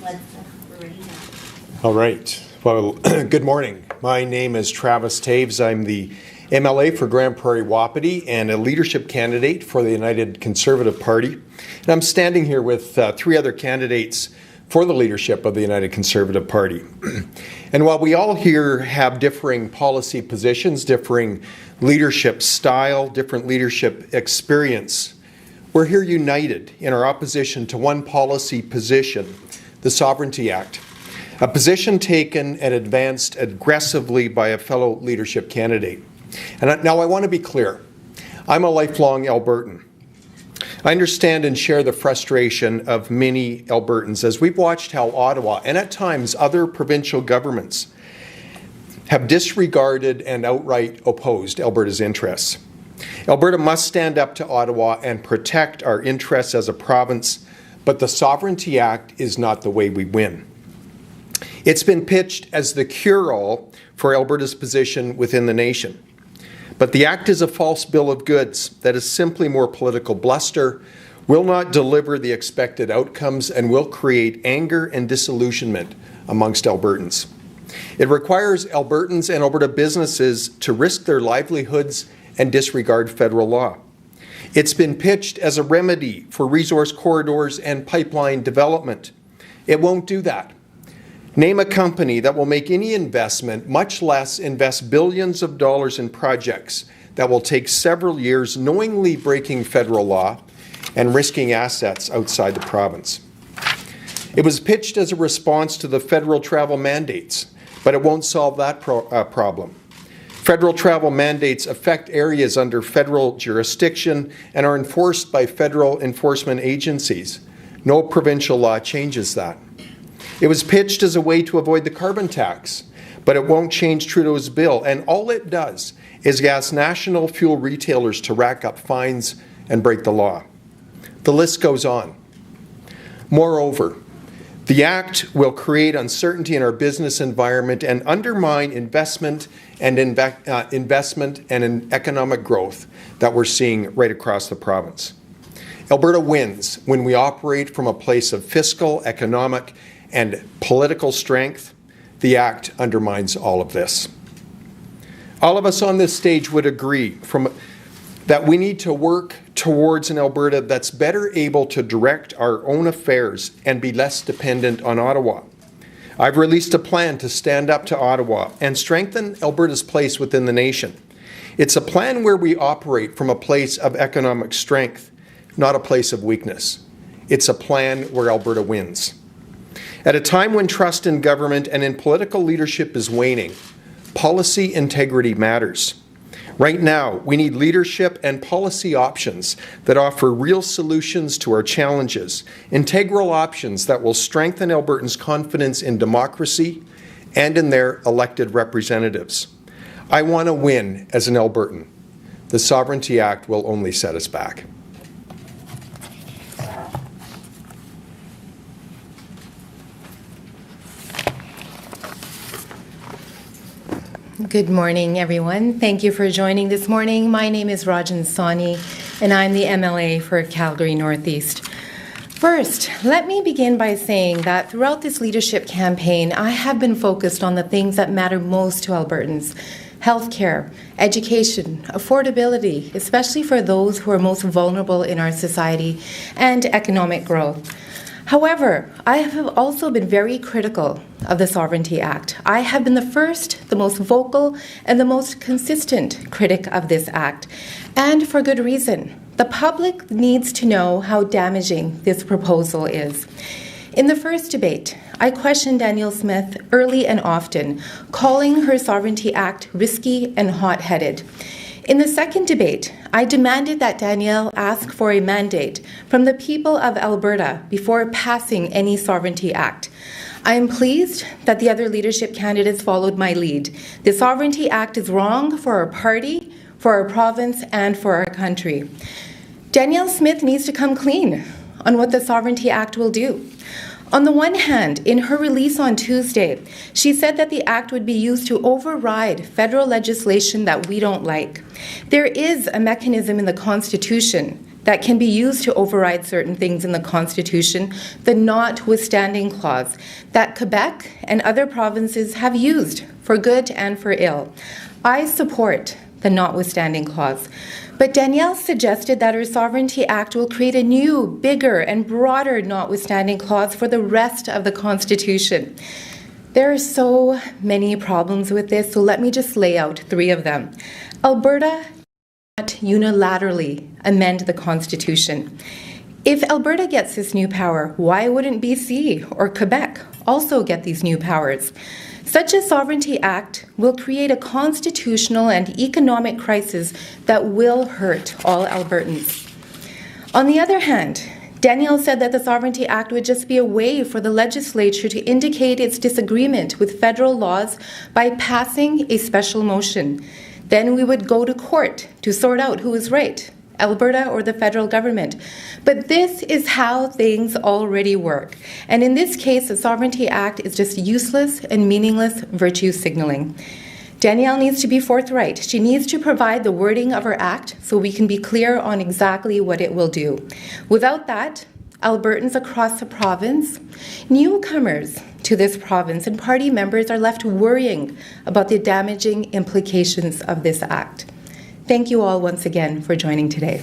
We're ready now. All right. Well, good morning. My name is Travis Taves. I'm the MLA for Grande Prairie Wapiti and a leadership candidate for the United Conservative Party. And I'm standing here with three other candidates for the leadership of the United Conservative Party. And while we all here have differing policy positions, differing leadership style, different leadership experience, we're here united in our opposition to one policy position, the Sovereignty Act, a position taken and advanced aggressively by a fellow leadership candidate. And now I want to be clear. I'm a lifelong Albertan. I understand and share the frustration of many Albertans as we've watched how Ottawa and at times other provincial governments have disregarded and outright opposed Alberta's interests. Alberta must stand up to Ottawa and protect our interests as a province, but the Sovereignty Act is not the way we win. It's been pitched as the cure-all for Alberta's position within the nation. But the Act is a false bill of goods that is simply more political bluster, will not deliver the expected outcomes, and will create anger and disillusionment amongst Albertans. It requires Albertans and Alberta businesses to risk their livelihoods and disregard federal law. It's been pitched as a remedy for resource corridors and pipeline development. It won't do that. Name a company that will make any investment, much less invest billions of dollars in projects that will take several years, knowingly breaking federal law and risking assets outside the province. It was pitched as a response to the federal travel mandates, but it won't solve that problem. Federal travel mandates affect areas under federal jurisdiction and are enforced by federal enforcement agencies. No provincial law changes that. It was pitched as a way to avoid the carbon tax, but it won't change Trudeau's bill, and all it does is ask national fuel retailers to rack up fines and break the law. The list goes on. Moreover, the Act will create uncertainty in our business environment and undermine investment and economic growth that we're seeing right across the province. Alberta wins when we operate from a place of fiscal, economic, and political strength. The Act undermines all of this. All of us on this stage would agree that we need to work towards an Alberta that's better able to direct our own affairs and be less dependent on Ottawa. I've released a plan to stand up to Ottawa and strengthen Alberta's place within the nation. It's a plan where we operate from a place of economic strength, not a place of weakness. It's a plan where Alberta wins. At a time when trust in government and in political leadership is waning, policy integrity matters. Right now, we need leadership and policy options that offer real solutions to our challenges, integral options that will strengthen Albertans' confidence in democracy and in their elected representatives. I want to win as an Albertan. The Sovereignty Act will only set us back. Good morning, everyone. Thank you for joining this morning. My name is Rajan Sawhney, and I'm the MLA for Calgary Northeast. First, let me begin by saying that throughout this leadership campaign, I have been focused on the things that matter most to Albertans: healthcare, education, affordability, especially for those who are most vulnerable in our society, and economic growth. However, I have also been very critical of the Sovereignty Act. I have been the first, the most vocal, and the most consistent critic of this act, and for good reason. The public needs to know how damaging this proposal is. In the first debate, I questioned Danielle Smith early and often, calling her Sovereignty Act risky and hot-headed. In the second debate, I demanded that Danielle ask for a mandate from the people of Alberta before passing any Sovereignty Act. I am pleased that the other leadership candidates followed my lead. The Sovereignty Act is wrong for our party, for our province, and for our country. Danielle Smith needs to come clean on what the Sovereignty Act will do. On the one hand, in her release on Tuesday, she said that the act would be used to override federal legislation that we don't like. There is a mechanism in the Constitution that can be used to override certain things in the Constitution, the notwithstanding clause, that Quebec and other provinces have used for good and for ill. I support the notwithstanding clause, but Danielle suggested that her Sovereignty Act will create a new, bigger, and broader notwithstanding clause for the rest of the Constitution. There are so many problems with this, so let me just lay out 3 of them. Alberta unilaterally amend the Constitution. If Alberta gets this new power, why wouldn't BC or Quebec also get these new powers? Such a Sovereignty Act will create a constitutional and economic crisis that will hurt all Albertans. On the other hand, Danielle said that the Sovereignty Act would just be a way for the legislature to indicate its disagreement with federal laws by passing a special motion. Then we would go to court to sort out who is right, Alberta or the federal government. But this is how things already work. And in this case, the Sovereignty Act is just useless and meaningless virtue signaling. Danielle needs to be forthright. She needs to provide the wording of her act so we can be clear on exactly what it will do. Without that, Albertans across the province, newcomers to this province, and party members are left worrying about the damaging implications of this act. Thank you all once again for joining today.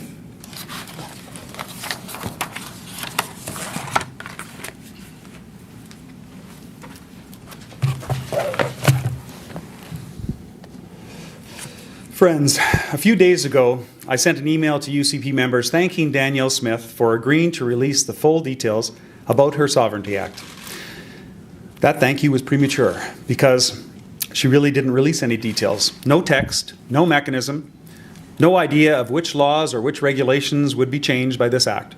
Friends, a few days ago, I sent an email to UCP members thanking Danielle Smith for agreeing to release the full details about her Sovereignty Act. That thank you was premature because she really didn't release any details. No text, no mechanism, no idea of which laws or which regulations would be changed by this act.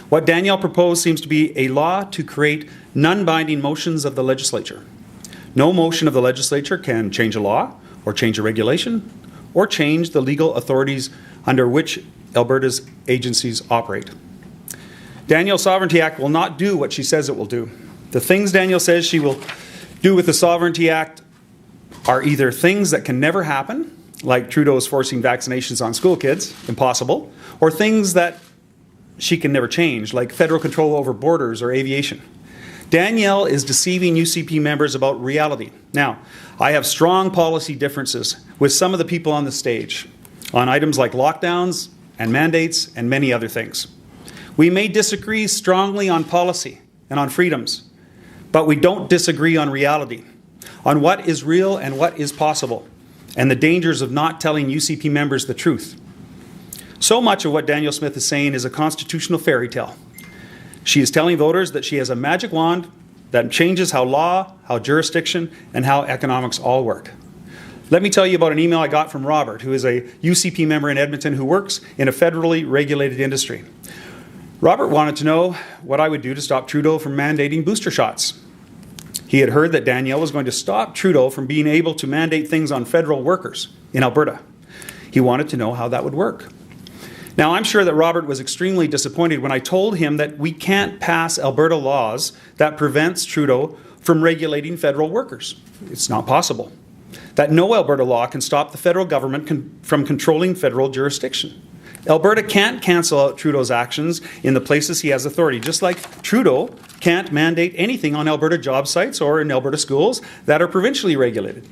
What Danielle proposed seems to be a law to create non-binding motions of the legislature. No motion of the legislature can change a law or change a regulation or change the legal authorities under which Alberta's agencies operate. Danielle's Sovereignty Act will not do what she says it will do. The things Danielle says she will do with the Sovereignty Act are either things that can never happen, like Trudeau's forcing vaccinations on school kids, impossible, or things that she can never change, like federal control over borders or aviation. Danielle is deceiving UCP members about reality. Now, I have strong policy differences with some of the people on the stage on items like lockdowns and mandates and many other things. We may disagree strongly on policy and on freedoms, but we don't disagree on reality, on what is real and what is possible, and the dangers of not telling UCP members the truth. So much of what Danielle Smith is saying is a constitutional fairy tale. She is telling voters that she has a magic wand that changes how law, how jurisdiction, and how economics all work. Let me tell you about an email I got from Robert, who is a UCP member in Edmonton who works in a federally regulated industry. Robert wanted to know what I would do to stop Trudeau from mandating booster shots. He had heard that Danielle was going to stop Trudeau from being able to mandate things on federal workers in Alberta. He wanted to know how that would work. Now, I'm sure that Robert was extremely disappointed when I told him that we can't pass Alberta laws that prevents Trudeau from regulating federal workers. It's not possible. That no Alberta law can stop the federal government from controlling federal jurisdiction. Alberta can't cancel out Trudeau's actions in the places he has authority, just like Trudeau can't mandate anything on Alberta job sites or in Alberta schools that are provincially regulated.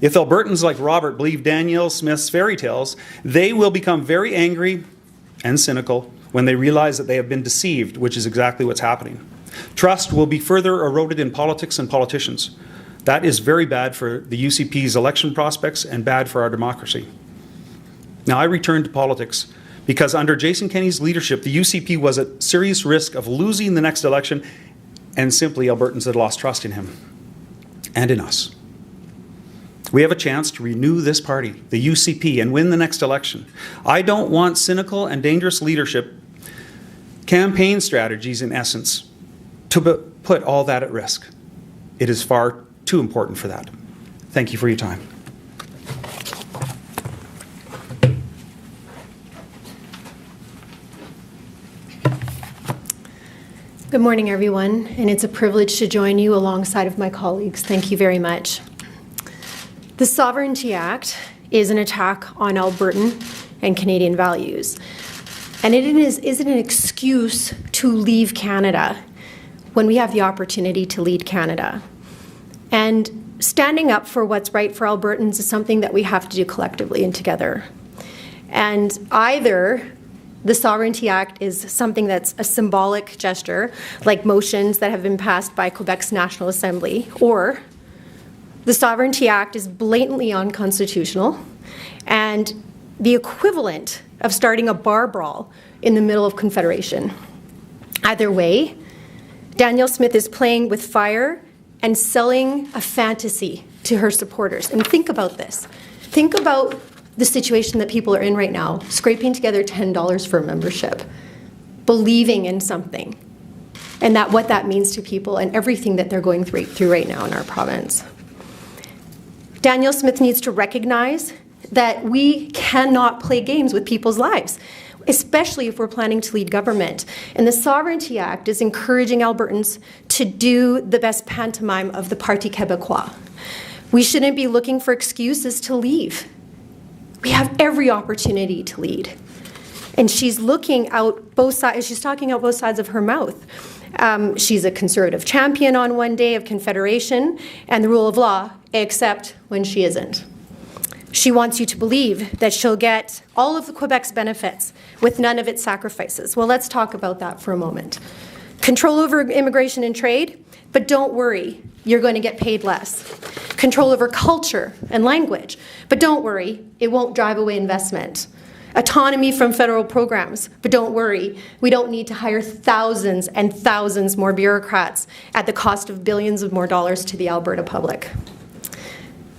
If Albertans like Robert believe Danielle Smith's fairy tales, they will become very angry and cynical when they realize that they have been deceived, which is exactly what's happening. Trust will be further eroded in politics and politicians. That is very bad for the UCP's election prospects and bad for our democracy. Now, I return to politics because under Jason Kenney's leadership, the UCP was at serious risk of losing the next election, and simply Albertans had lost trust in him and in us. We have a chance to renew this party, the UCP, and win the next election. I don't want cynical and dangerous leadership, campaign strategies in essence, to put all that at risk. It is far too important for that. Thank you for your time. Good morning, everyone, and it's a privilege to join you alongside of my colleagues. Thank you very much. The Sovereignty Act is an attack on Albertan and Canadian values. And it isn't an excuse to leave Canada when we have the opportunity to lead Canada. And standing up for what's right for Albertans is something that we have to do collectively and together. And either the Sovereignty Act is something that's a symbolic gesture, like motions that have been passed by Quebec's National Assembly, or the Sovereignty Act is blatantly unconstitutional and the equivalent of starting a bar brawl in the middle of Confederation. Either way, Danielle Smith is playing with fire and selling a fantasy to her supporters. And think about this. Think about the situation that people are in right now, scraping together $10 for a membership, believing in something, and that what that means to people and everything that they're going through right now in our province. Danielle Smith needs to recognize that we cannot play games with people's lives, especially if we're planning to lead government. And the Sovereignty Act is encouraging Albertans to do the best pantomime of the Parti Québécois. We shouldn't be looking for excuses to leave. We have every opportunity to lead. And she's looking out both sides, she's talking out both sides of her mouth. She's a conservative champion on one day of Confederation and the rule of law, except when she isn't. She wants you to believe that she'll get all of Quebec's benefits with none of its sacrifices. Well, let's talk about that for a moment. Control over immigration and trade, but don't worry, you're going to get paid less. Control over culture and language, but don't worry, it won't drive away investment. Autonomy from federal programs, but don't worry, we don't need to hire thousands and thousands more bureaucrats at the cost of billions of more dollars to the Alberta public.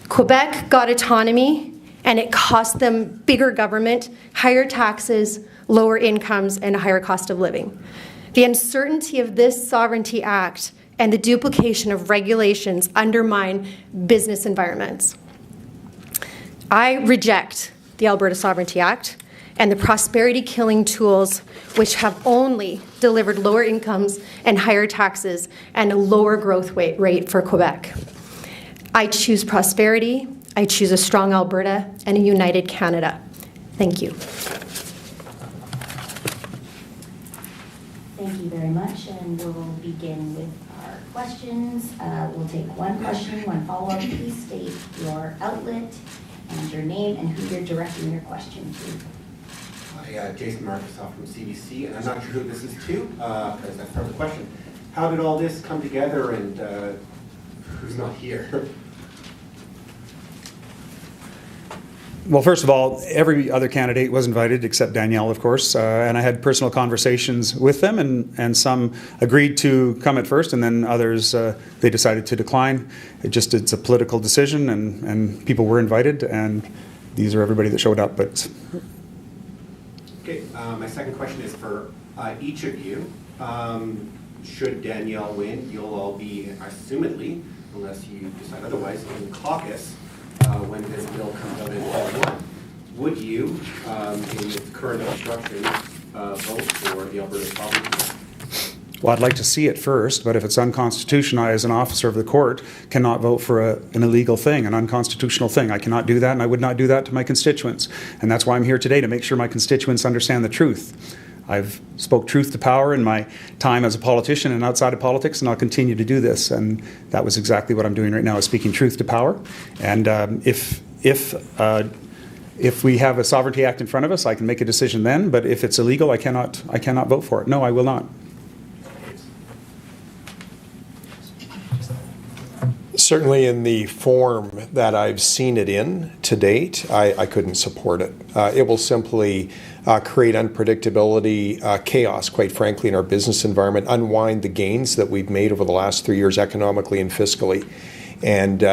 Quebec got autonomy, and it cost them bigger government, higher taxes, lower incomes, and a higher cost of living. The uncertainty of this Sovereignty Act and the duplication of regulations undermine business environments. I reject the Alberta Sovereignty Act and the prosperity-killing tools which have only delivered lower incomes and higher taxes and a lower growth rate for Quebec. I choose prosperity, I choose a strong Alberta, and a united Canada. Thank you. Thank you very much, and we'll begin with our questions. We'll take one question, one follow-up. Please state your outlet and your name and who you're directing your question to. Hi, Jason Markusoff from CBC, and I'm not sure who this is to, because that's part of the question. How did all this come together, and who's not here? Well, first of all, every other candidate was invited except Danielle, of course, and I had personal conversations with them, and some agreed to come at first, and then others, they decided to decline. It's a political decision, and people were invited, and these are everybody that showed up. But Okay, my second question is for each of you. Should Danielle win, you'll all be, assumedly, unless you decide otherwise, in caucus when this bill comes out in Fall 1. Would you, in the current obstruction, vote for the Alberta Sovereignty? well, I'd like to see it first, but if it's unconstitutional, I, as an officer of the court, cannot vote for an illegal thing, an unconstitutional thing. I cannot do that, and I would not do that to my constituents. And that's why I'm here today, to make sure my constituents understand the truth. I've spoke truth to power in my time as a politician and outside of politics, and I'll continue to do this. And that was exactly what I'm doing right now, is speaking truth to power. And if we have a Sovereignty Act in front of us, I can make a decision then. But if it's illegal, I cannot vote for it. No, I will not. Certainly in the form that I've seen it in to date, I couldn't support it. It will simply create unpredictability, chaos, quite frankly, in our business environment, unwind the gains that we've made over the last 3 years economically and fiscally, and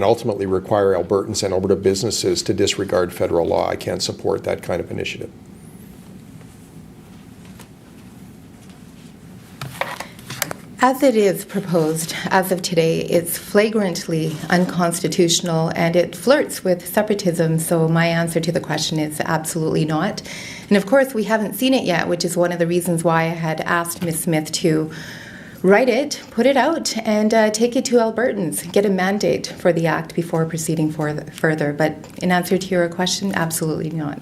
ultimately require Albertans and Alberta businesses to disregard federal law. I can't support that kind of initiative. As it is proposed, as of today, it's flagrantly unconstitutional and it flirts with separatism. So my answer to the question is absolutely not. And of course, we haven't seen it yet, which is one of the reasons why I had asked Ms. Smith to write it, put it out, and take it to Albertans, get a mandate for the act before proceeding further. But in answer to your question, absolutely not.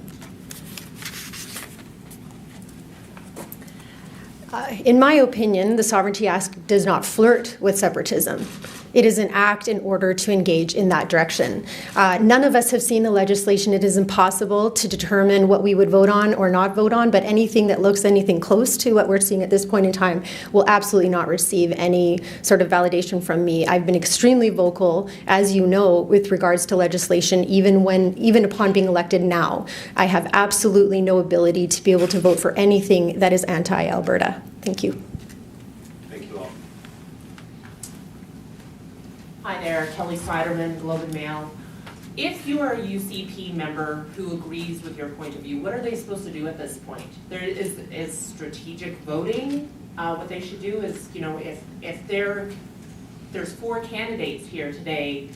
In my opinion, the Sovereignty Act does not flirt with separatism. It is an act in order to engage in that direction. None of us have seen the legislation. It is impossible to determine what we would vote on or not vote on, but anything that looks anything close to what we're seeing at this point in time will absolutely not receive any sort of validation from me. I've been extremely vocal, as you know, with regards to legislation, even upon being elected now. I have absolutely no ability to be able to vote for anything that is anti-Alberta. Thank you. Thank you all. Hi there, Kelly Siderman, Globe and Mail. If you are a UCP member who agrees with your point of view, what are they supposed to do at this point? There is strategic voting. What they should do is, if there's 4 candidates here today,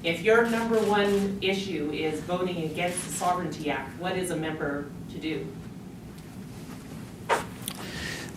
if your number one issue is voting against the Sovereignty Act, what is a member to do?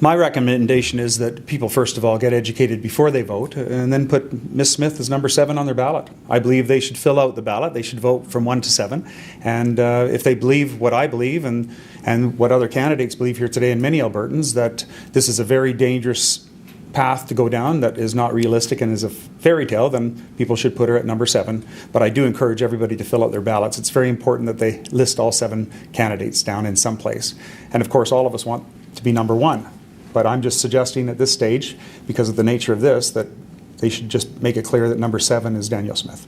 My recommendation is that people, first of all, get educated before they vote and then put Ms. Smith as number 7 on their ballot. I believe they should fill out the ballot. They should vote from 1 to 7. And if they believe what I believe and what other candidates believe here today and many Albertans, that this is a very dangerous path to go down that is not realistic and is a fairy tale, then people should put her at number 7. But I do encourage everybody to fill out their ballots. It's very important that they list all 7 candidates down in some place. And of course, all of us want to be number 1. But I'm just suggesting at this stage, because of the nature of this, that they should just make it clear that number 7 is Danielle Smith.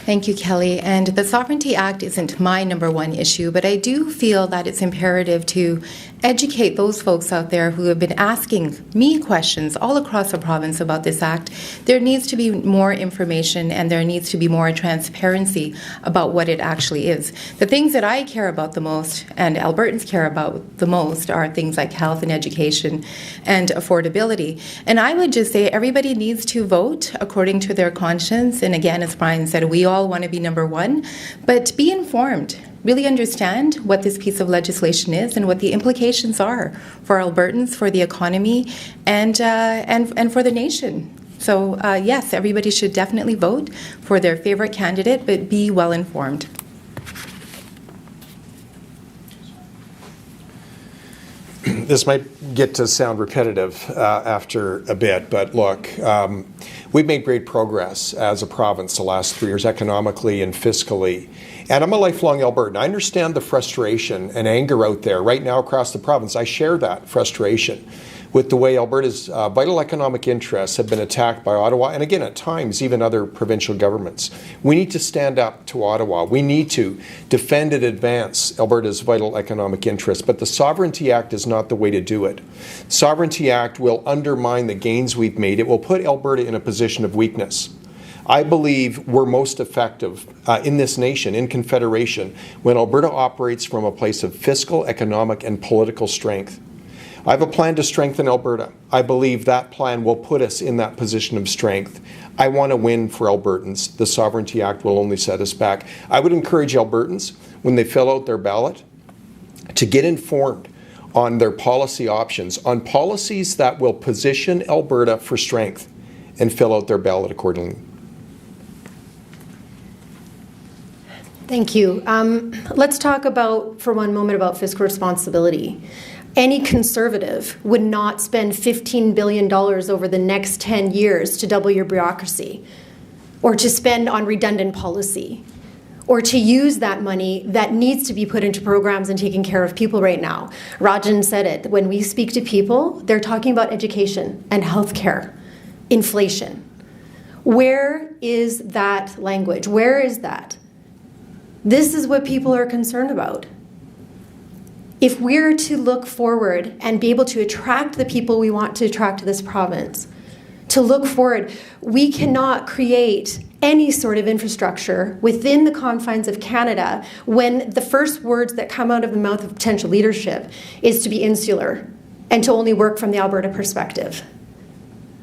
Thank you, Kelly. And the Sovereignty Act isn't my number one issue, but I do feel that it's imperative to educate those folks out there who have been asking me questions all across the province about this act. There needs to be more information and there needs to be more transparency about what it actually is. The things that I care about the most and Albertans care about the most are things like health and education and affordability. And I would just say everybody needs to vote according to their conscience. And again, as Brian said, we all want to be number 1, but be informed. Really understand what this piece of legislation is and what the implications are for Albertans, for the economy, and for the nation. So yes, everybody should definitely vote for their favorite candidate, but be well informed. This might get to sound repetitive after a bit, but look, we've made great progress as a province the last 3 years, economically and fiscally. And I'm a lifelong Albertan. I understand the frustration and anger out there right now across the province. I share that frustration with the way Alberta's vital economic interests have been attacked by Ottawa, and again, at times, even other provincial governments. We need to stand up to Ottawa. We need to defend and advance Alberta's vital economic interests, but the Sovereignty Act is not the way to do it. Sovereignty Act will undermine the gains we've made. It will put Alberta in a position of weakness. I believe we're most effective in this nation, in Confederation, when Alberta operates from a place of fiscal, economic, and political strength. I have a plan to strengthen Alberta. I believe that plan will put us in that position of strength. I want to win for Albertans. The Sovereignty Act will only set us back. I would encourage Albertans, when they fill out their ballot, to get informed on their policy options, on policies that will position Alberta for strength, and fill out their ballot accordingly. Thank you. Let's talk for one moment about fiscal responsibility. Any Conservative would not spend $15 billion over the next 10 years to double your bureaucracy, or to spend on redundant policy, or to use that money that needs to be put into programs and taking care of people right now. Rajan said it. When we speak to people, they're talking about education and healthcare, inflation. Where is that language? Where is that? This is what people are concerned about. If we're to look forward and be able to attract the people we want to attract to this province, to look forward, we cannot create any sort of infrastructure within the confines of Canada when the first words that come out of the mouth of potential leadership is to be insular and to only work from the Alberta perspective.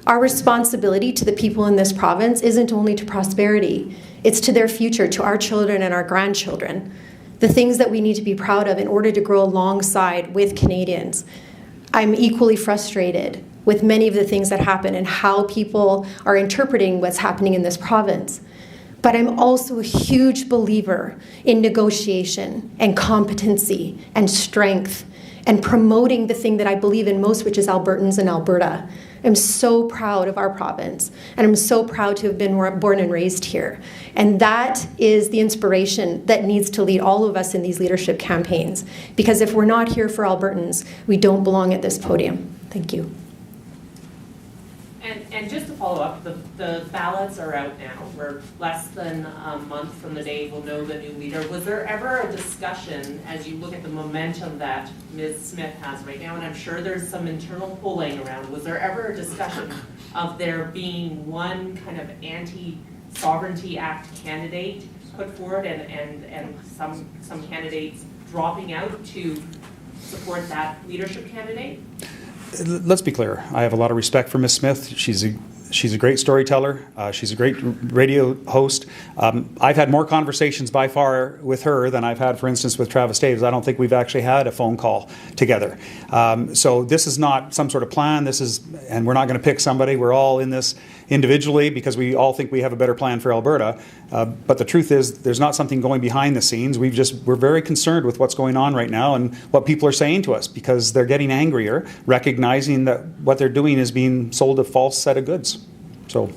Our responsibility to the people in this province isn't only to prosperity, it's to their future, to our children and our grandchildren. The things that we need to be proud of in order to grow alongside with Canadians. I'm equally frustrated with many of the things that happen and how people are interpreting what's happening in this province. But I'm also a huge believer in negotiation and competency and strength and promoting the thing that I believe in most, which is Albertans and Alberta. I'm so proud of our province, and I'm so proud to have been born and raised here. And that is the inspiration that needs to lead all of us in these leadership campaigns. Because if we're not here for Albertans, we don't belong at this podium. Thank you. And just to follow up, the ballots are out now. We're less than a month from the day we'll know the new leader. Was there ever a discussion, as you look at the momentum that Ms. Smith has right now, and I'm sure there's some internal polling around, was there ever a discussion of there being one kind of anti-Sovereignty Act candidate put forward and some candidates dropping out to support that leadership candidate? Let's be clear. I have a lot of respect for Ms. Smith. She's a great storyteller. She's a great radio host. I've had more conversations by far with her than I've had, for instance, with Travis Toews. I don't think we've actually had a phone call together. So this is not some sort of plan. And we're not going to pick somebody. We're all in this individually because we all think we have a better plan for Alberta. But the truth is, there's not something going behind the scenes. We're very concerned with what's going on right now and what people are saying to us because they're getting angrier, recognizing that what they're doing is being sold a false set of goods. So,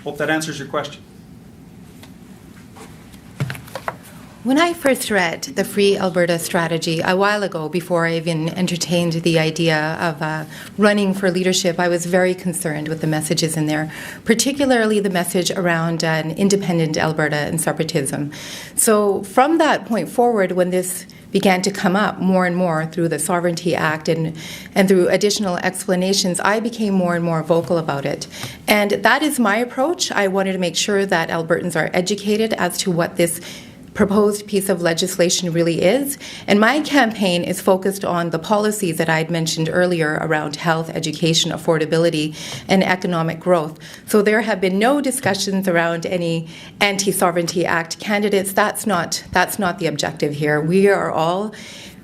hope that answers your question. When I first read the Free Alberta strategy a while ago, before I even entertained the idea of running for leadership, I was very concerned with the messages in there, particularly the message around an independent Alberta and separatism. So from that point forward, when this began to come up more and more through the Sovereignty Act and through additional explanations, I became more and more vocal about it. And that is my approach. I wanted to make sure that Albertans are educated as to what this proposed piece of legislation really is. And my campaign is focused on the policies that I'd mentioned earlier around health, education, affordability, and economic growth. So there have been no discussions around any anti-Sovereignty Act candidates. That's not the objective here. We are all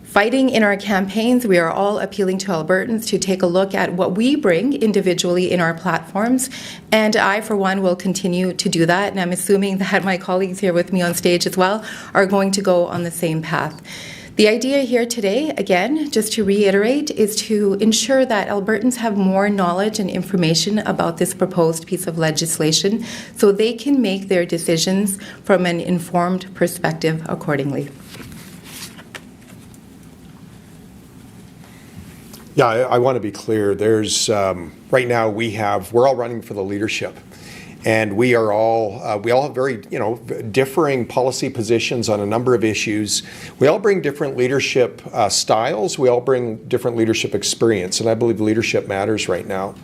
fighting in our campaigns. We are all appealing to Albertans to take a look at what we bring individually in our platforms. And I, for one, will continue to do that. And I'm assuming that my colleagues here with me on stage as well are going to go on the same path. The idea here today, again, just to reiterate, is to ensure that Albertans have more knowledge and information about this proposed piece of legislation so they can make their decisions from an informed perspective accordingly. Yeah, I want to be clear. There's right now we're all running for the leadership, and we all have very differing policy positions on a number of issues. We all bring different leadership styles. We all bring different leadership experience, and I believe leadership matters right now.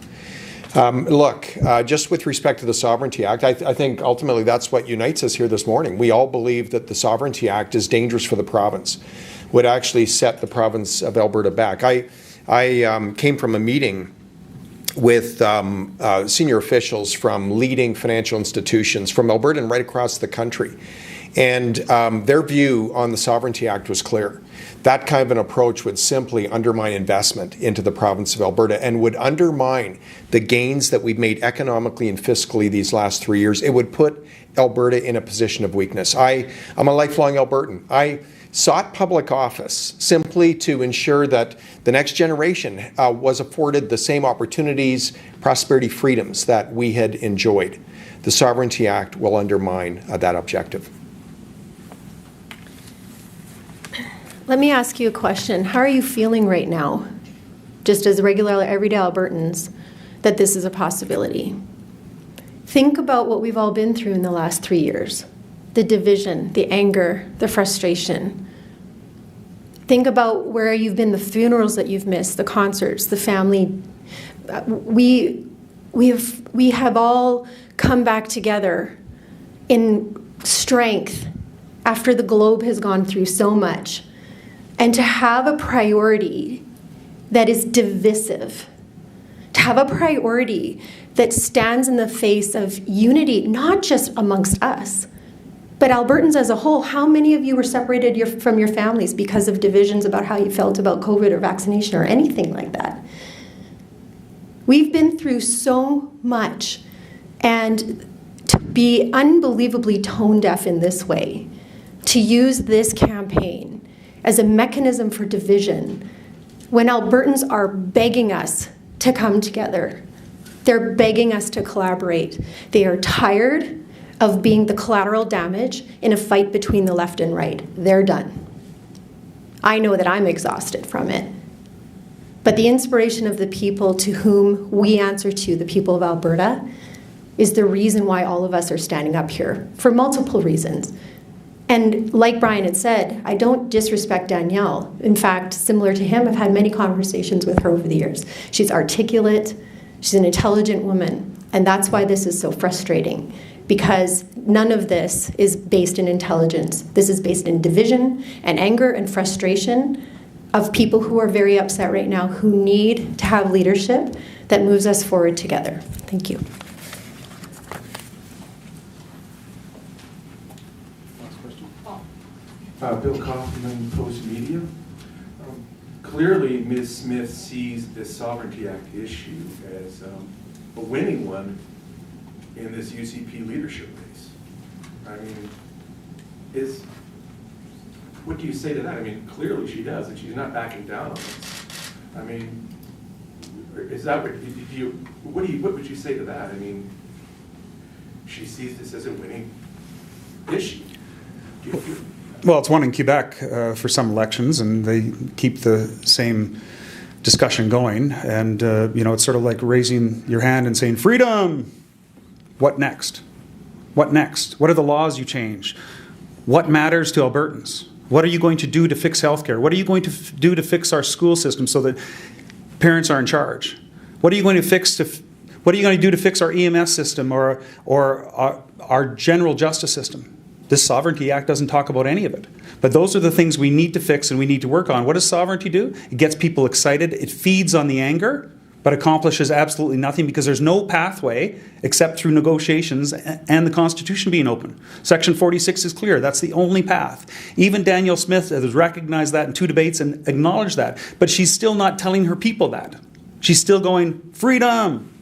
Just with respect to the Sovereignty Act, I think ultimately that's what unites us here this morning. We all believe that the Sovereignty Act is dangerous for the province, would actually set the province of Alberta back. I came from a meeting with senior officials from leading financial institutions from Alberta and right across the country. And their view on the Sovereignty Act was clear. That kind of an approach would simply undermine investment into the province of Alberta and would undermine the gains that we've made economically and fiscally these last 3 years. It would put Alberta in a position of weakness. I'm a lifelong Albertan. I sought public office simply to ensure that the next generation was afforded the same opportunities, prosperity, freedoms that we had enjoyed. The Sovereignty Act will undermine that objective. Let me ask you a question. How are you feeling right now, just as regular everyday Albertans, that this is a possibility? Think about what we've all been through in the last 3 years. The division, the anger, the frustration. Think about where you've been, the funerals that you've missed, the concerts, the family. We have all come back together in strength after the globe has gone through so much. And to have a priority that is divisive, to have a priority that stands in the face of unity, not just amongst us, but Albertans as a whole. How many of you were separated from your families because of divisions about how you felt about COVID or vaccination or anything like that? We've been through so much, and to be unbelievably tone deaf in this way, to use this campaign as a mechanism for division, when Albertans are begging us to come together. They're begging us to collaborate. They are tired of being the collateral damage in a fight between the left and right. They're done. I know that I'm exhausted from it. But the inspiration of the people to whom we answer to, the people of Alberta, is the reason why all of us are standing up here, for multiple reasons. And like Brian had said, I don't disrespect Danielle. In fact, similar to him, I've had many conversations with her over the years. She's articulate, she's an intelligent woman, and that's why this is so frustrating, because none of this is based in intelligence. This is based in division and anger and frustration of people who are very upset right now, who need to have leadership that moves us forward together. Thank you. Bill Kaufman, Post Media. Clearly, Ms. Smith sees this Sovereignty Act issue as a winning one in this UCP leadership race. I mean, what do you say to that? I mean, clearly she does, and she's not backing down on this. I mean, is that what would you say to that? I mean, she sees this as a winning issue. Do you feel? Well, it's won in Quebec for some elections, and they keep the same discussion going. And, it's sort of like raising your hand and saying, freedom! What next? What next? What are the laws you change? What matters to Albertans? What are you going to do to fix healthcare? What are you going to do to fix our school system so that parents are in charge? What are you going to do to fix our EMS system or our general justice system? This Sovereignty Act doesn't talk about any of it. But those are the things we need to fix and we need to work on. What does sovereignty do? It gets people excited. It feeds on the anger, but accomplishes absolutely nothing because there's no pathway except through negotiations and the Constitution being open. Section 46 is clear. That's the only path. Even Danielle Smith has recognized that in 2 debates and acknowledged that. But she's still not telling her people that. She's still going, freedom!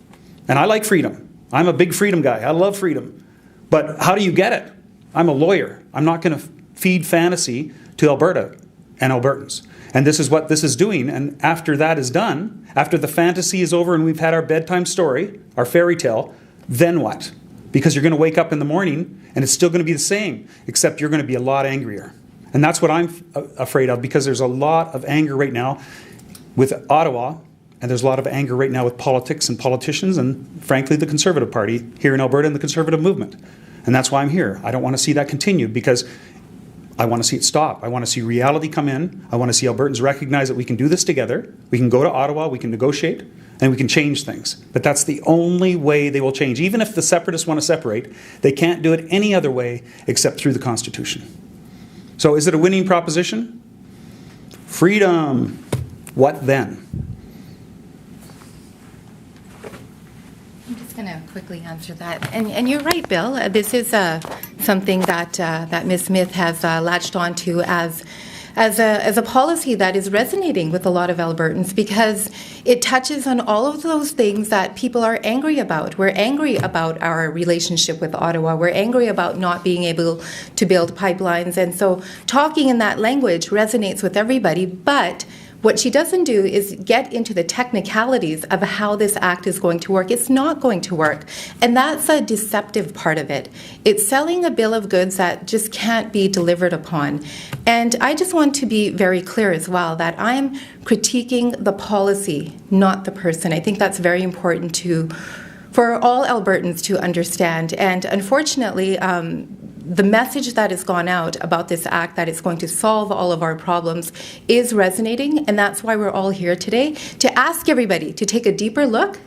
And I like freedom. I'm a big freedom guy. I love freedom. But how do you get it? I'm a lawyer. I'm not going to feed fantasy to Alberta and Albertans. And this is what this is doing. And after that is done, after the fantasy is over and we've had our bedtime story, our fairy tale, then what? Because you're going to wake up in the morning and it's still going to be the same, except you're going to be a lot angrier. And that's what I'm afraid of, because there's a lot of anger right now with Ottawa, and there's a lot of anger right now with politics and politicians and, frankly, the Conservative Party here in Alberta and the Conservative movement. And that's why I'm here. I don't want to see that continue, because I want to see it stop. I want to see reality come in. I want to see Albertans recognize that we can do this together. We can go to Ottawa, we can negotiate, and we can change things. But that's the only way they will change. Even if the separatists want to separate, they can't do it any other way except through the Constitution. So is it a winning proposition? Freedom. What then? I'm just going to quickly answer that. And you're right, Bill. This is something that Ms. Smith has latched onto as a policy that is resonating with a lot of Albertans, because it touches on all of those things that people are angry about. We're angry about our relationship with Ottawa. We're angry about not being able to build pipelines. And so talking in that language resonates with everybody, but what she doesn't do is get into the technicalities of how this act is going to work. It's not going to work. And that's a deceptive part of it. It's selling a bill of goods that just can't be delivered upon. And I just want to be very clear as well that I'm critiquing the policy, not the person. I think that's very important for all Albertans to understand. And unfortunately, the message that has gone out about this act, that it's going to solve all of our problems, is resonating, and that's why we're all here today, to ask everybody to take a deeper look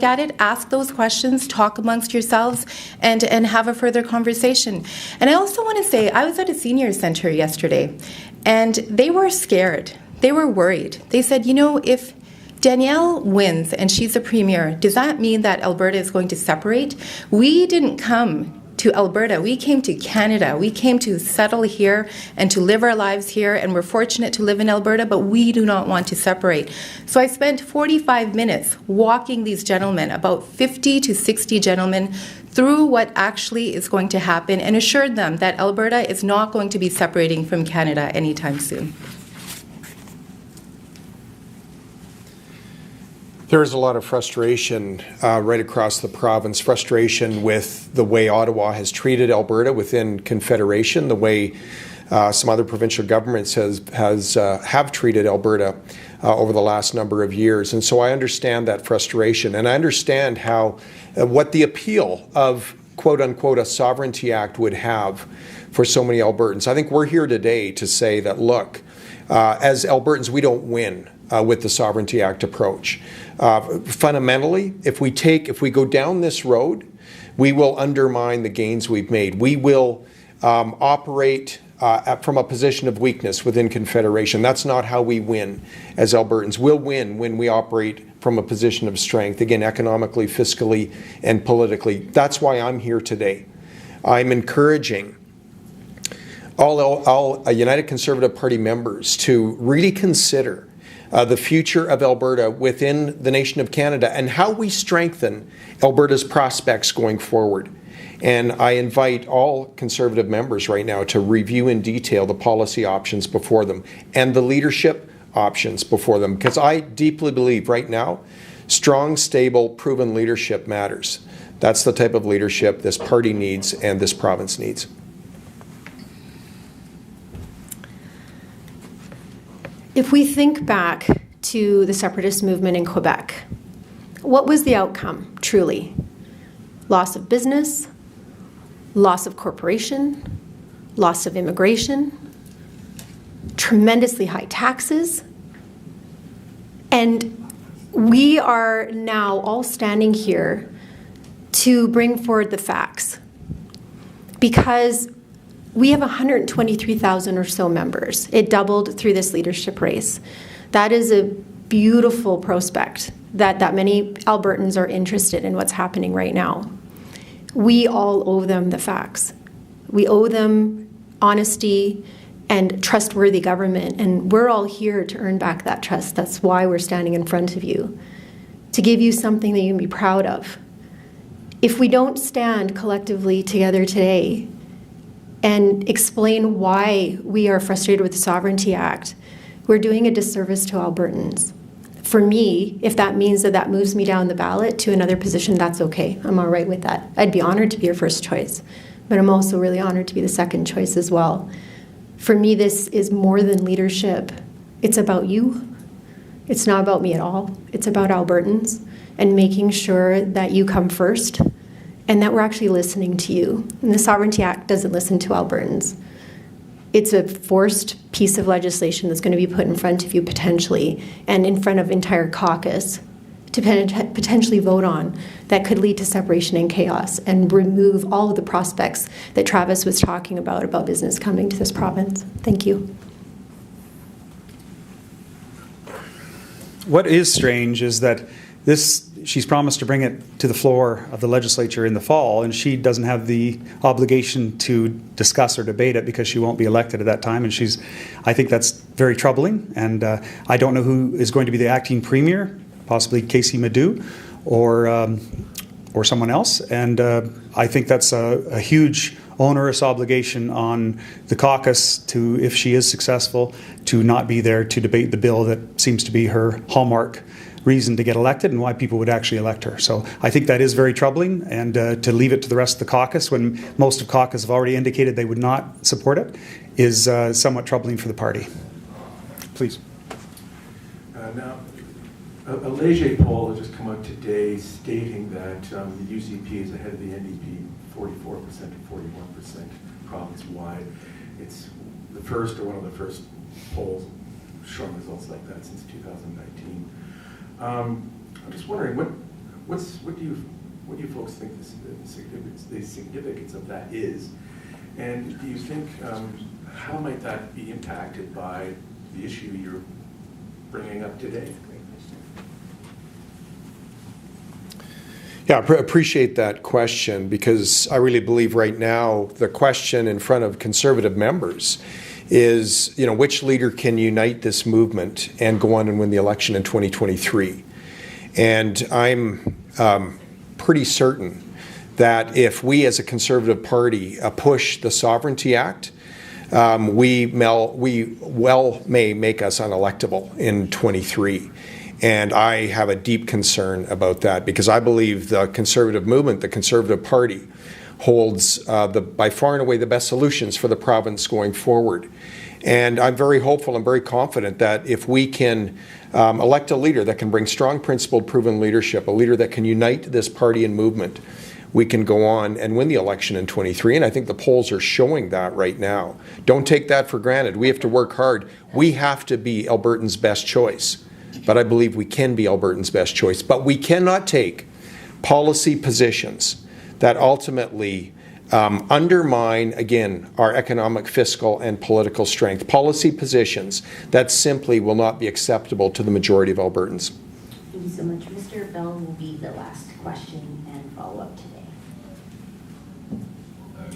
at it, ask those questions, talk amongst yourselves, and have a further conversation. And I also want to say, I was at a senior center yesterday, and they were scared. They were worried. They said, if Danielle wins and she's a premier, does that mean that Alberta is going to separate? We didn't come to Alberta. We came to Canada. We came to settle here and to live our lives here, and we're fortunate to live in Alberta, but we do not want to separate. So I spent 45 minutes walking these gentlemen, about 50 to 60 gentlemen, through what actually is going to happen and assured them that Alberta is not going to be separating from Canada anytime soon. There is a lot of frustration right across the province, frustration with the way Ottawa has treated Alberta within Confederation, the way some other provincial governments have treated Alberta over the last number of years. And so I understand that frustration, and I understand how what the appeal of quote-unquote a Sovereignty Act would have for so many Albertans. I think we're here today to say that, look, as Albertans, we don't win with the Sovereignty Act approach. Fundamentally, if we go down this road, we will undermine the gains we've made. We will operate from a position of weakness within Confederation. That's not how we win as Albertans. We'll win when we operate from a position of strength, again, economically, fiscally, and politically. That's why I'm here today. I'm encouraging all United Conservative Party members to really consider the future of Alberta within the nation of Canada and how we strengthen Alberta's prospects going forward. And I invite all Conservative members right now to review in detail the policy options before them and the leadership options before them, because I deeply believe right now strong, stable, proven leadership matters. That's the type of leadership this party needs and this province needs. If we think back to the separatist movement in Quebec, what was the outcome, truly? Loss of business, loss of corporation, loss of immigration, tremendously high taxes, and we are now all standing here to bring forward the facts, because we have 123,000 or so members. It doubled through this leadership race. That is a beautiful prospect that many Albertans are interested in what's happening right now. We all owe them the facts. We owe them honesty and trustworthy government, and we're all here to earn back that trust. That's why we're standing in front of you, to give you something that you can be proud of. If we don't stand collectively together today and explain why we are frustrated with the Sovereignty Act, we're doing a disservice to Albertans. For me, if that means that moves me down the ballot to another position, that's okay. I'm all right with that. I'd be honored to be your first choice, but I'm also really honored to be the second choice as well. For me, this is more than leadership. It's about you. It's not about me at all. It's about Albertans and making sure that you come first and that we're actually listening to you. And the Sovereignty Act doesn't listen to Albertans. It's a forced piece of legislation that's going to be put in front of you potentially and in front of entire caucus to potentially vote on that could lead to separation and chaos and remove all of the prospects that Travis was talking about business coming to this province. Thank you. What is strange is that she's promised to bring it to the floor of the legislature in the fall, and she doesn't have the obligation to discuss or debate it because she won't be elected at that time. And I think that's very troubling. And I don't know who is going to be the acting premier, possibly Casey Madu or someone else. And I think that's a huge onerous obligation on the caucus to, if she is successful, to not be there to debate the bill that seems to be her hallmark reason to get elected and why people would actually elect her. So I think that is very troubling, and to leave it to the rest of the caucus when most of caucus have already indicated they would not support it is somewhat troubling for the party. Please. Now, a Leger poll has just come out today stating that the UCP is ahead of the NDP 44% to 41% province-wide. It's the first or one of the first polls showing results like that since 2019. I'm just wondering, what do you folks think the significance of that is, and do you think how might that be impacted by the issue you're bringing up today? Yeah, appreciate that question, because I really believe right now the question in front of Conservative members is, which leader can unite this movement and go on and win the election in 2023? And I'm pretty certain that if we as a Conservative Party push the Sovereignty Act, we may make us unelectable in 23. And I have a deep concern about that, because I believe the Conservative movement, the Conservative Party, holds by far and away the best solutions for the province going forward. And I'm very hopeful and very confident that if we can elect a leader that can bring strong, principled, proven leadership, a leader that can unite this party and movement, we can go on and win the election in 23. And I think the polls are showing that right now. Don't take that for granted. We have to work hard. We have to be Albertans' best choice. But I believe we can be Albertans' best choice. But we cannot take policy positions that ultimately undermine, again, our economic, fiscal, and political strength. Policy positions that simply will not be acceptable to the majority of Albertans. Thank you so much. Mr. Bell will be the last question and follow-up today.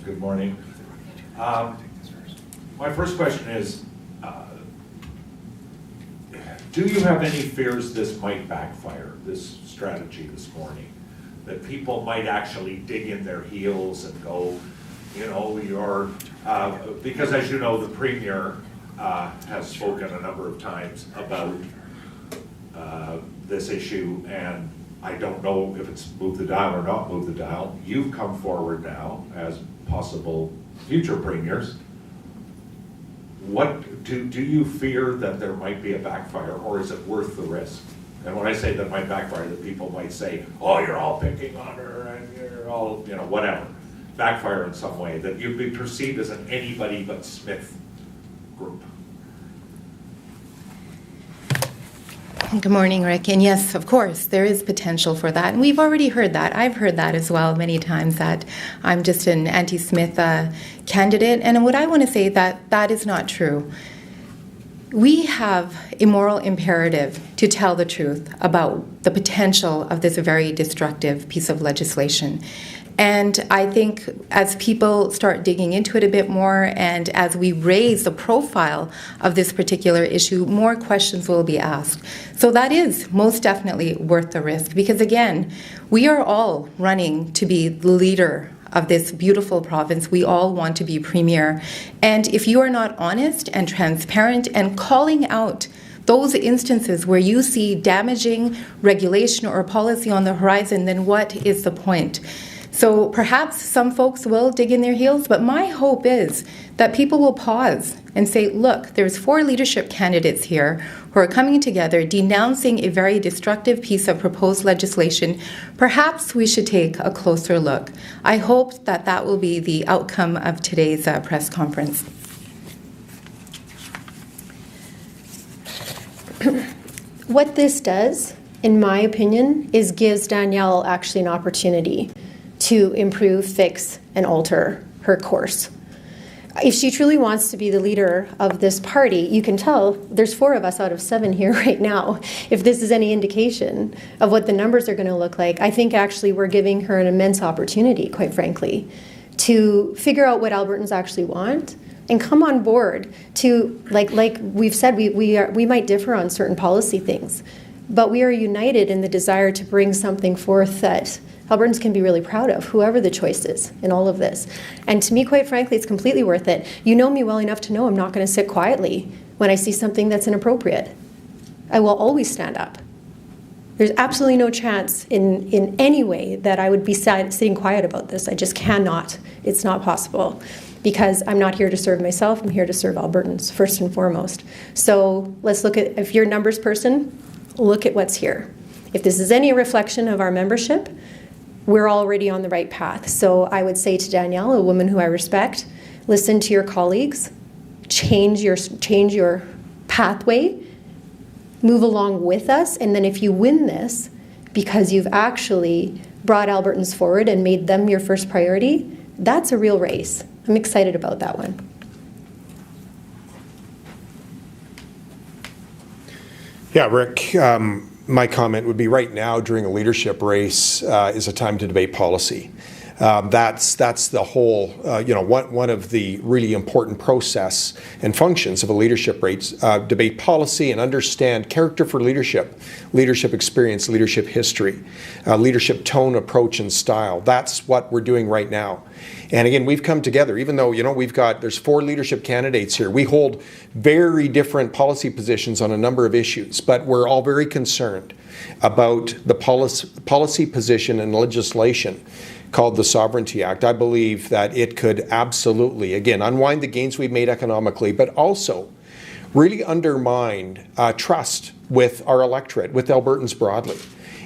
Good morning. My first question is, do you have any fears this might backfire, this strategy this morning? That people might actually dig in their heels and go, because as you know, the Premier has spoken a number of times about this issue, and I don't know if it's move the dial or not move the dial. You've come forward now as possible future premiers. What do you fear that there might be a backfire, or is it worth the risk? And when I say that might backfire, that people might say, oh, you're all picking on her and you're all, whatever. Backfire in some way, that you'd be perceived as an anybody but Smith group. Good morning, Rick. And yes, of course, there is potential for that. And we've already heard that. I've heard that as well many times, that I'm just an anti-Smith candidate. And what I want to say that is not true. We have a moral imperative to tell the truth about the potential of this very destructive piece of legislation. And I think as people start digging into it a bit more, and as we raise the profile of this particular issue, more questions will be asked. So that is most definitely worth the risk, because again, we are all running to be the leader of this beautiful province. We all want to be premier. And if you are not honest and transparent and calling out those instances where you see damaging regulation or policy on the horizon, then what is the point? So perhaps some folks will dig in their heels, but my hope is that people will pause and say, look, there's 4 leadership candidates here who are coming together denouncing a very destructive piece of proposed legislation. Perhaps we should take a closer look. I hope that that will be the outcome of today's press conference. What this does, in my opinion, is gives Danielle actually an opportunity to improve, fix, and alter her course. If she truly wants to be the leader of this party, you can tell there's 4 of us out of 7 here right now. If this is any indication of what the numbers are going to look like, I think actually we're giving her an immense opportunity, quite frankly, to figure out what Albertans actually want and come on board to, like we've said, we might differ on certain policy things, but we are united in the desire to bring something forth that Albertans can be really proud of, whoever the choice is in all of this. And to me, quite frankly, it's completely worth it. You know me well enough to know I'm not going to sit quietly when I see something that's inappropriate. I will always stand up. There's absolutely no chance in any way that I would be sitting quiet about this. I just cannot. It's not possible, because I'm not here to serve myself. I'm here to serve Albertans, first and foremost. So let's look at, if you're a numbers person, look at what's here. If this is any reflection of our membership, we're already on the right path. So I would say to Danielle, a woman who I respect, listen to your colleagues, change your pathway, move along with us, and then if you win this, because you've actually brought Albertans forward and made them your first priority, that's a real race. I'm excited about that one. Yeah, Rick, my comment would be right now during a leadership race is a time to debate policy. That's the whole, one of the really important process and functions of a leadership race. Debate policy and understand character for leadership, leadership experience, leadership history, leadership tone, approach, and style. That's what we're doing right now. And again, we've come together, even though, there's 4 leadership candidates here. We hold very different policy positions on a number of issues, but we're all very concerned about the policy position and legislation called the Sovereignty Act. I believe that it could absolutely, again, unwind the gains we've made economically, but also really undermine trust with our electorate, with Albertans broadly.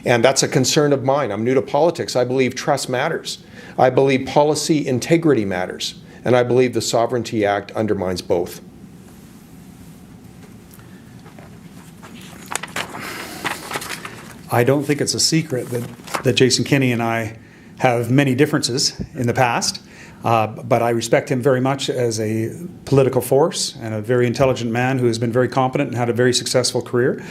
And that's a concern of mine. I'm new to politics. I believe trust matters. I believe policy integrity matters. And I believe the Sovereignty Act undermines both. I don't think it's a secret that Jason Kenney and I have many differences in the past, but I respect him very much as a political force and a very intelligent man who has been very competent and had a very successful career.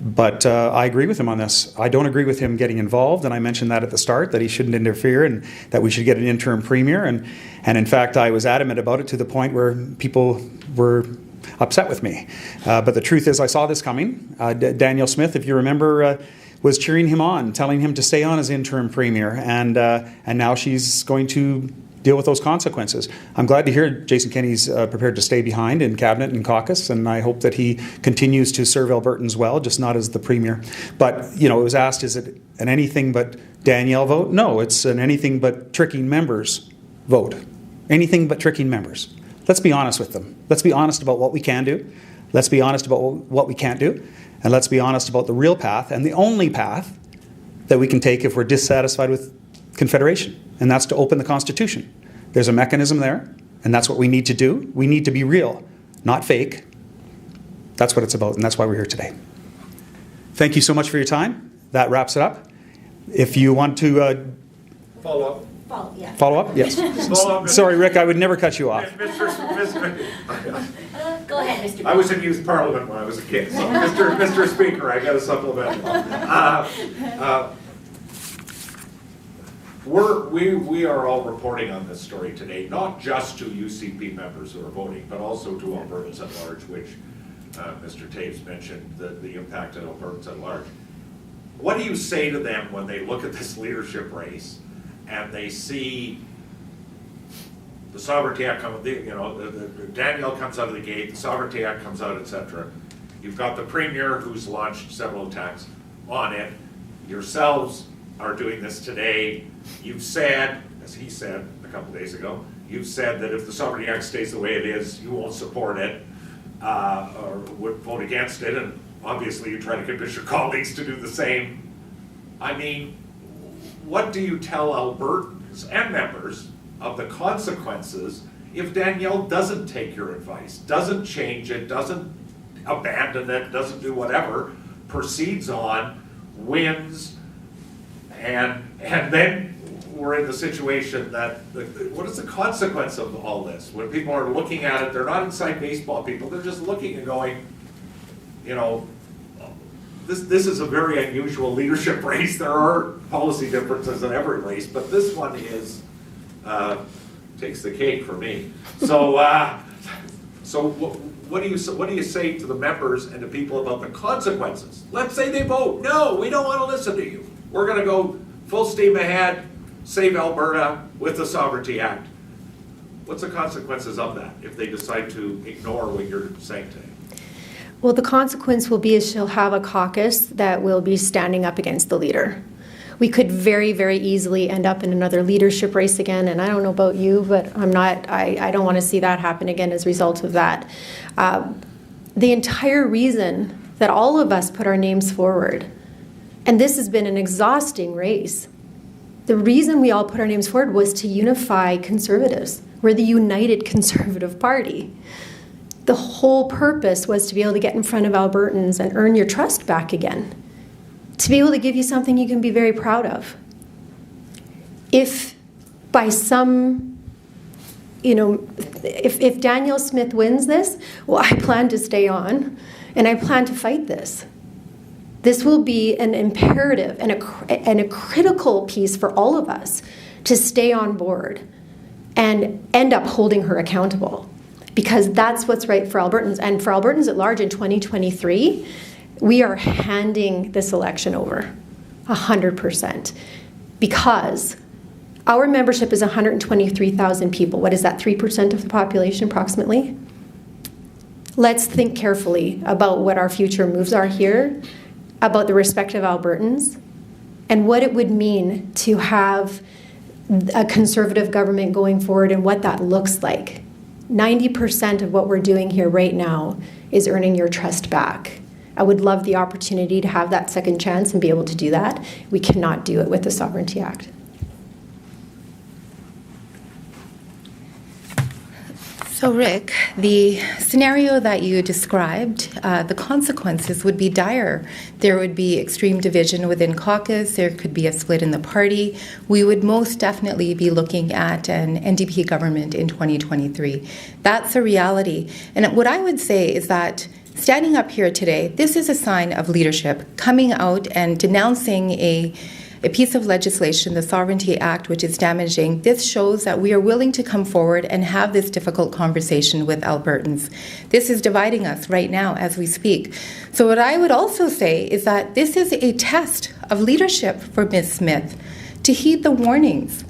But I agree with him on this. I don't agree with him getting involved, and I mentioned that at the start, that he shouldn't interfere and that we should get an interim premier. And in fact, I was adamant about it to the point where people were upset with me. But the truth is, I saw this coming. Danielle Smith, if you remember, was cheering him on, telling him to stay on as interim premier, and now she's going to deal with those consequences. I'm glad to hear Jason Kenney's prepared to stay behind in cabinet and caucus, and I hope that he continues to serve Albertans well, just not as the premier. But it was asked, is it an anything but Danielle vote? No, it's an anything but tricking members vote. Anything but tricking members. Let's be honest with them. Let's be honest about what we can do. Let's be honest about what we can't do. And let's be honest about the real path and the only path that we can take if we're dissatisfied with Confederation, and that's to open the Constitution. There's a mechanism there, and that's what we need to do. We need to be real, not fake. That's what it's about, and that's why we're here today. Thank you so much for your time. That wraps it up. If you want to Follow up. follow up, yes. Follow up. Sorry, Rick, I would never cut you off. Go ahead, Mr. I was in youth parliament when I was a kid, so Mr. Speaker, I got a supplement. We are all reporting on this story today, not just to UCP members who are voting, but also to Albertans at large, which Mr. Taves mentioned, the impact on Albertans at large. What do you say to them when they look at this leadership race and they see the Sovereignty Act coming, Danielle comes out of the gate, the Sovereignty Act comes out, etc. You've got the Premier who's launched several attacks on it. Yourselves are doing this today. You've said, as he said a couple days ago, you've said that if the Sovereignty Act stays the way it is, you won't support it or would vote against it, and obviously you try to convince your colleagues to do the same. I mean, what do you tell Albertans and members of the consequences if Danielle doesn't take your advice, doesn't change it, doesn't abandon it, doesn't do whatever, proceeds on, wins, and then we're in the situation that, what is the consequence of all this? When people are looking at it, they're not inside baseball people, they're just looking and going, this is a very unusual leadership race. There are policy differences in every race, but this one is, takes the cake for me. So, what do you say to the members and to people about the consequences? Let's say they vote, no, we don't want to listen to you. We're going to go full steam ahead, save Alberta with the Sovereignty Act. What's the consequences of that if they decide to ignore what you're saying today? Well, the consequence will be she'll have a caucus that will be standing up against the leader. We could very, very easily end up in another leadership race again, and I don't know about you, but I don't want to see that happen again as a result of that. The entire reason that all of us put our names forward, and this has been an exhausting race, the reason we all put our names forward was to unify Conservatives. We're the United Conservative Party. The whole purpose was to be able to get in front of Albertans and earn your trust back again. To be able to give you something you can be very proud of. If by some, if Danielle Smith wins this, well, I plan to stay on and I plan to fight this. This will be an imperative and a critical piece for all of us to stay on board and end up holding her accountable, because that's what's right for Albertans. And for Albertans at large in 2023, we are handing this election over 100%, because our membership is 123,000 people. What is that, 3% of the population approximately? Let's think carefully about what our future moves are here, about the respective Albertans, and what it would mean to have a Conservative government going forward and what that looks like. 90% of what we're doing here right now is earning your trust back. I would love the opportunity to have that second chance and be able to do that. We cannot do it with the Sovereignty Act. So Rick, the scenario that you described, the consequences would be dire. There would be extreme division within caucus, there could be a split in the party. We would most definitely be looking at an NDP government in 2023. That's a reality. And what I would say is that standing up here today, this is a sign of leadership, coming out and denouncing a piece of legislation, the Sovereignty Act, which is damaging. This shows that we are willing to come forward and have this difficult conversation with Albertans. This is dividing us right now as we speak. So what I would also say is that this is a test of leadership for Ms. Smith, to heed the warnings.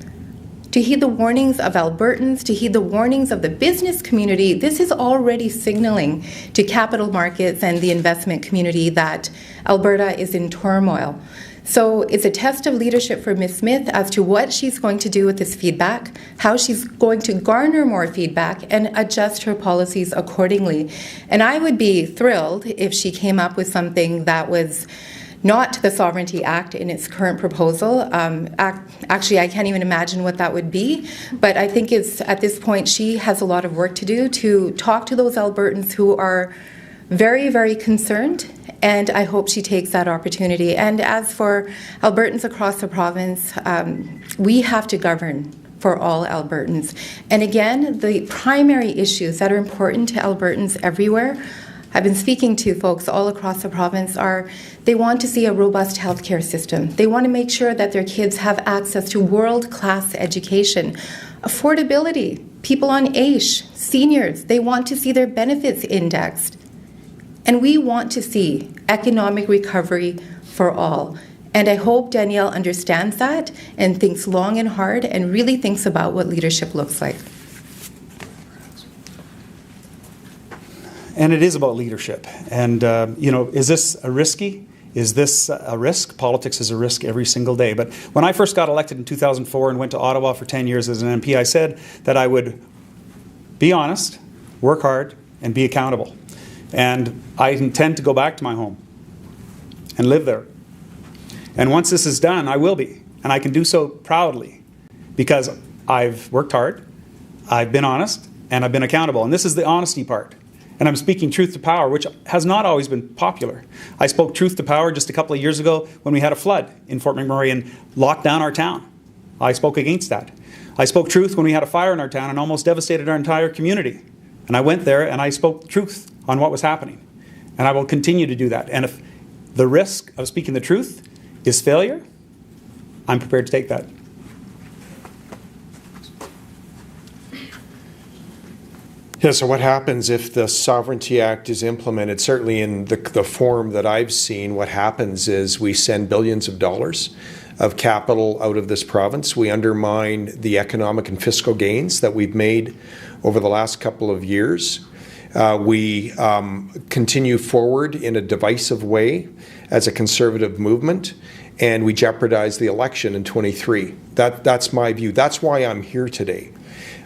To heed the warnings of Albertans, to heed the warnings of the business community. This is already signaling to capital markets and the investment community that Alberta is in turmoil. So it's a test of leadership for Ms. Smith as to what she's going to do with this feedback, how she's going to garner more feedback and adjust her policies accordingly. And I would be thrilled if she came up with something that was not the Sovereignty Act in its current proposal. Actually, I can't even imagine what that would be, but I think it's, at this point, she has a lot of work to do to talk to those Albertans who are very, very concerned, and I hope she takes that opportunity. And as for Albertans across the province, we have to govern for all Albertans. And again, the primary issues that are important to Albertans everywhere, I've been speaking to folks all across the province, are they want to see a robust healthcare system. They want to make sure that their kids have access to world-class education. Affordability, people on AISH, seniors, they want to see their benefits indexed. And we want to see economic recovery for all. And I hope Danielle understands that and thinks long and hard and really thinks about what leadership looks like. And it is about leadership. And, is this risky? Is this a risk? Politics is a risk every single day. But when I first got elected in 2004 and went to Ottawa for 10 years as an MP, I said that I would be honest, work hard, and be accountable. And I intend to go back to my home and live there. And once this is done, I will be. And I can do so proudly because I've worked hard, I've been honest, and I've been accountable. And this is the honesty part. And I'm speaking truth to power, which has not always been popular. I spoke truth to power just a couple of years ago when we had a flood in Fort McMurray and locked down our town. I spoke against that. I spoke truth when we had a fire in our town and almost devastated our entire community. And I went there and I spoke truth on what was happening. And I will continue to do that. And if the risk of speaking the truth is failure, I'm prepared to take that. Yeah, so what happens if the Sovereignty Act is implemented? Certainly in the form that I've seen, what happens is we send billions of dollars of capital out of this province. We undermine the economic and fiscal gains that we've made over the last couple of years. We continue forward in a divisive way as a Conservative movement, and we jeopardize the election in 23. That's my view. That's why I'm here today.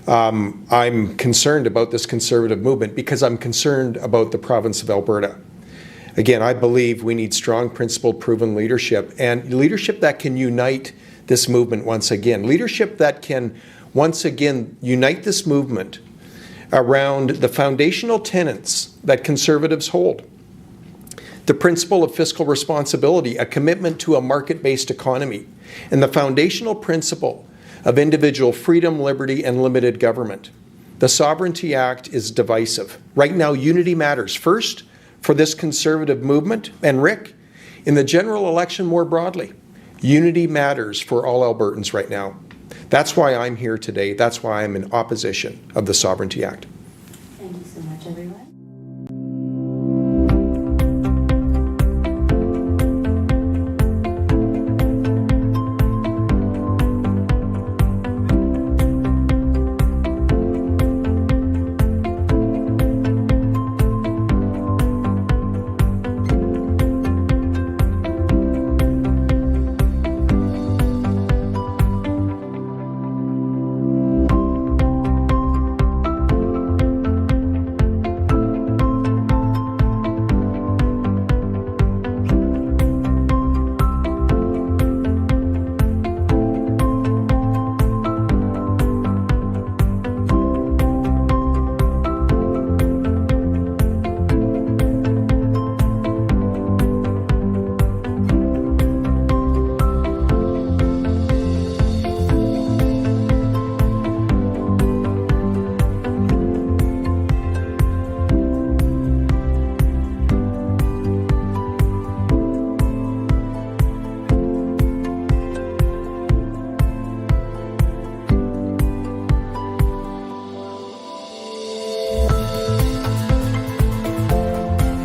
I'm concerned about this Conservative movement because I'm concerned about the province of Alberta. Again, I believe we need strong, principled, proven leadership, and leadership that can unite this movement once again. Leadership that can once again unite this movement around the foundational tenets that Conservatives hold. The principle of fiscal responsibility, a commitment to a market-based economy, and the foundational principle of individual freedom, liberty, and limited government. The Sovereignty Act is divisive. Right now, unity matters. First, for this Conservative movement, and Rick, in the general election more broadly. Unity matters for all Albertans right now. That's why I'm here today. That's why I'm in opposition of the Sovereignty Act. Thank you so much, everyone.